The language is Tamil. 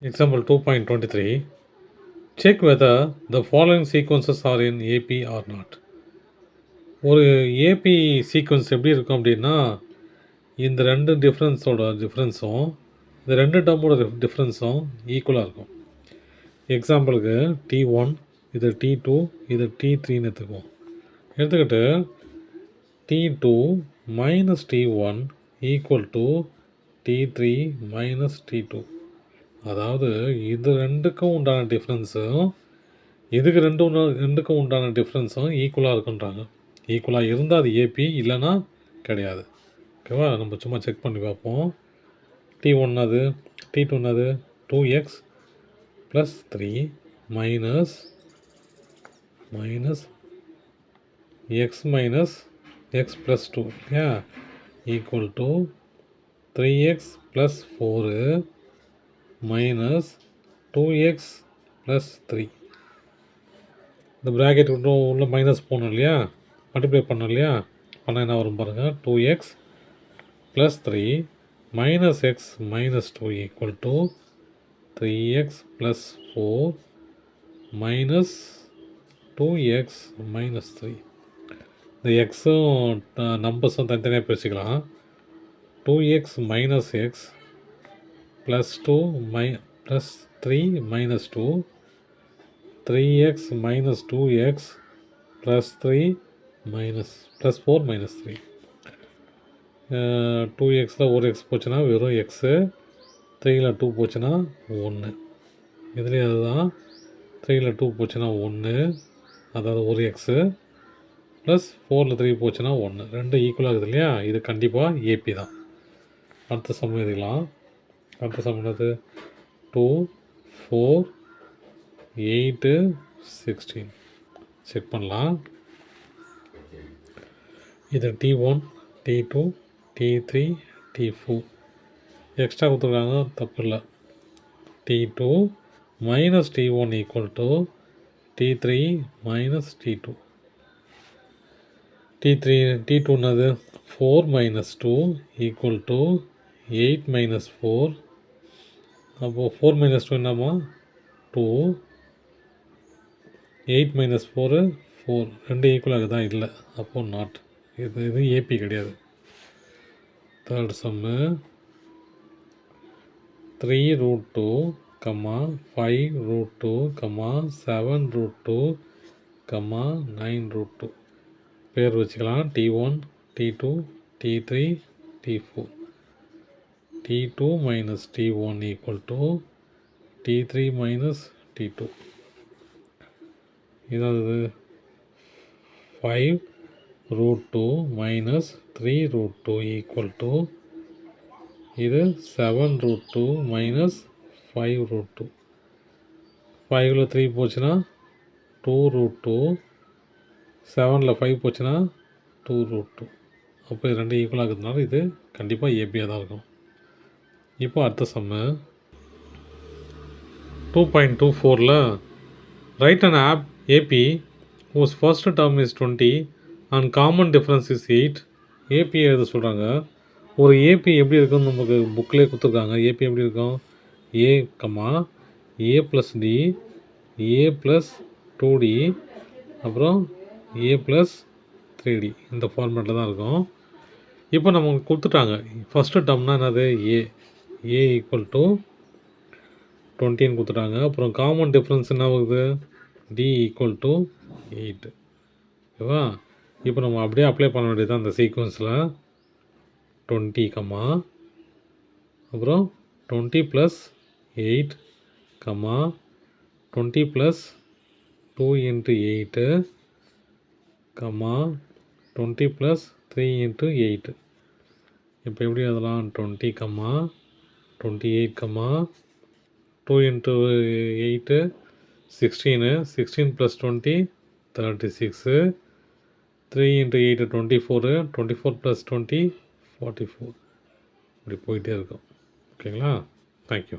Example 2.23. Check whether the following sequences are in AP or not. ஒரு ஏபி சீக்வன்ஸ் எப்படி இருக்கும் அப்படின்னா, இந்த 2 டிஃப்ரென்ஸும் இந்த 2 டேர்மோட டிஃப்ரென்ஸும் ஈக்குவலாக இருக்கும். எக்ஸாம்பிளுக்கு T1, இது T2, இது T3ன்னு எடுத்துக்கிட்டு T2 minus T1 equal to T3 minus T2. அதாவது இது ரெண்டுக்கும் உண்டான டிஃப்ரென்ஸும் இதுக்கு ரெண்டுக்கும் உண்டான டிஃப்ரென்ஸும் ஈக்குவலாக இருக்குன்றாங்க. ஈக்குவலாக இருந்தால் அது ஏபி, இல்லைன்னா கிடையாது. ஓகேவா? நம்ம சும்மா செக் பண்ணி பார்ப்போம். T1 அது T2 அது 2x + 3 minus x minus x + 2 இல்லையா, equal to 3x + 4 minus 2x + 3. இந்த ப்ராக்கெட் உள்ள மைனஸ் போகணும் இல்லையா, மல்டிப்ளை பண்ணணும் இல்லையா, பண்ணால் என்ன வரும் பாருங்கள். 2x + 3 minus x minus 2 equal to 3x + 4 minus 2x minus 3. இந்த எக்ஸும் நம்பர்ஸும் தனித்தனியாக பிரிச்சுக்கலாம். 2x minus x + 2 + 3 minus 2, 3x minus 2x + 3 minus + 4 minus 3. 2xல் ஒரு எக்ஸ் போச்சுன்னா வெறும் எக்ஸு, 3ல் 2 போச்சுன்னா 1. இதுலேயும் அதுதான், 3ல் 2 போச்சுன்னா 1, அதாவது ஒரு எக்ஸு, ப்ளஸ் 4ல் 3 போச்சுன்னா 1. ரெண்டு ஈக்குவலாக இருக்குது இல்லையா, இது கண்டிப்பாக ஏபி தான். அடுத்த சம் எழுதிக்கலாம். அடுத்த சம் என்னது? 2, 4, 8, 16. செக் பண்ணலாம். இது T1, T2, T3, T4. Extra கொடுத்துருக்காங்க, தப்பு இல்லை. T2 minus T1 equal to T3 minus T2. T2 என்னது? 4 மைனஸ் 2 ஈக்குவல் டு 8 மைனஸ் 4. அப்போது 4 மைனஸ் 2 என்னம்மா? 2. 8 மைனஸ் 4 4. ரெண்டு ஈக்குவலாக தான் இல்லை, அப்போது நாட். இது ஏபி கிடையாது. தேர்ட் சம்மு 3√2, 5√2, 7√2, 9√2. பேர் வச்சுக்கலாம். T1, T2, T3, T4. T2 minus T1 equal to T3 minus T2. இதாவது 5√2 minus 3√2 equal to இது 7√2 minus 5√2. 5ல் 3 போச்சுன்னா 2√2, 7ல் 5 போச்சுன்னா 2√2. அப்போ இது ரெண்டு ஈக்குவலாக இருக்கிறதுனால இது கண்டிப்பாக ஏபியாக தான் இருக்கும். இப்போ அடுத்த சம்மு 2.24ல் right and of AP whose first term is 20 and common difference is 8. AB எழுத சொல்கிறாங்க. ஒரு ஏபி எப்படி இருக்குன்னு நமக்கு புக்கிலே கொடுத்துருக்காங்க. ஏபி எப்படி இருக்கும்? ஏ + டி, ஏ + 2டி, அப்புறம் ஏ + 3டி. இந்த ஃபார்மேட்டில் தான் இருக்கும். இப்போ நமக்கு கொடுத்துட்டாங்க. ஃபஸ்ட்டு டேர்ம்னா என்னது? ஏ ஈக்குவல் டு 20ன்னு கொடுத்துட்டாங்க. அப்புறம் காமன் டிஃப்ரென்ஸ் என்ன ஆகுது? D equal to 8. ஓகேவா? இப்போ நம்ம அப்படியே அப்ளை பண்ண வேண்டியது தான் அந்த சீக்வன்ஸில். 20, அப்புறம் 20 + 8, 20 + 2 × 8, 20 + 3 × 8. இப்போ எப்படி அதெல்லாம்? 20, 28, 2 × 8, 16, 16 + 20, 36, 3 × 8, 24, 24 + 20, 44. இப்படி போயிட்டே இருக்கும். ஓகேங்களா? தேங்க்யூ.